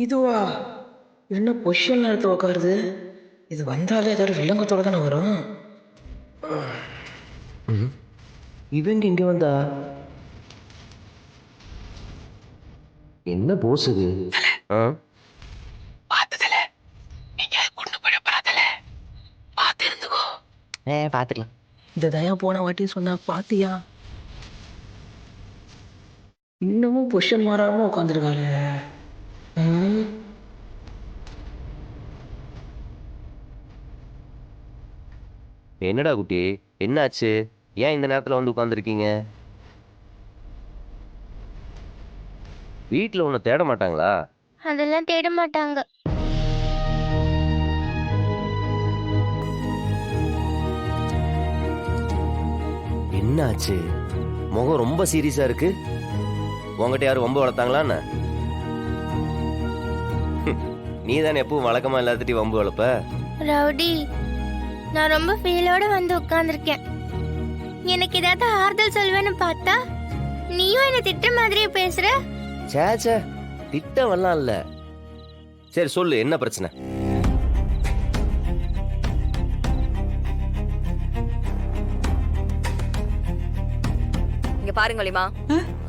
இதுவா என்ன பொசிஷன் எடுத்து உட்காருது? இது வந்தாலே ஏதாவது வில்லங்கத்தோட தானே வரும். இவங்க இங்க வந்தா என்ன போஸ் இது? பார்த்ததுல நீங்க கொண்டு போய் பராதல பார்த்து இருந்துக்கோ. பார்த்துக்கலாம். இந்த தயா போன வாட்டி சொன்னா பாத்தியா? இன்னமும் பொசிஷன் மாறாம உட்காந்துருக்காளே. என்னடா குட்டி, என்னாச்சு? ஏன் இந்த நேரத்துல வந்து உட்காந்துருக்கீங்க? வீட்டுல உன்னை தேட மாட்டாங்களா? அதெல்லாம் தேட மாட்டாங்க. என்னாச்சு? முகம் ரொம்ப சீரியஸா இருக்கு. உங்ககிட்ட யாரும் வம்பு வளர்த்தாங்களா என்ன? நீ தானே எப்பவும் வழக்கமா எல்லாத்திட்டையும் வம்பு வளர்ப்ப. ரவுடி, நான் ரொம்ப ஃபீலோட வந்து உட்கார்ந்துருக்கேன். எனக்கு ஏதாவது ஆறுதல் சொல்வேன்னு பார்த்தா நீயும் என்ன திட்ட மாதிரியே பேசுற. சேச்சே, திட்டவெல்லாம் இல்ல. சரி சொல்லு, என்ன பிரச்சனை? இங்க பாருங்க லிமா,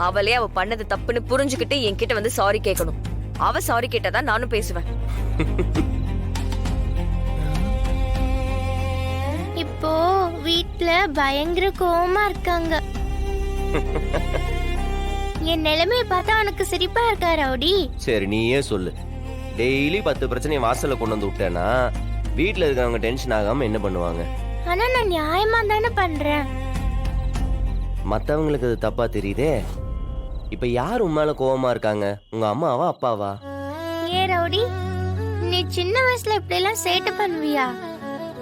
அவளே அவ பண்ணது தப்புன்னு புரிஞ்சுக்கிட்டு என்கிட்ட வந்து சாரி கேட்கணும். அவ சாரி கேட்டாதான் நானும் பேசுவேன். இப்போ வீட்ல பயங்கர கோவமா இருக்காங்க. என் நிலைமைய பார்த்தா உனக்கு சிரிப்பா இருக்கா ரவுடி? சரி நீயே சொல்லு. டெய்லி 10 பிரச்சனையை வாசல்ல கொண்டு வந்து விட்டேன்னா வீட்டுல இருக்கவங்க டென்ஷன் ஆகாம என்ன பண்ணுவாங்க? ஆனா நான் நியாயமா தானே பண்றேன். மத்தவங்களுக்கு அது தப்பா தெரியுதே. இப்ப யார் உன் மேல கோவமா இருக்காங்க? உங்க அம்மாவா அப்பாவா? ஏ ரவுடி, நீ சின்ன வயசுல இப்படி எல்லாம் சேட்டை பண்ணுவியா?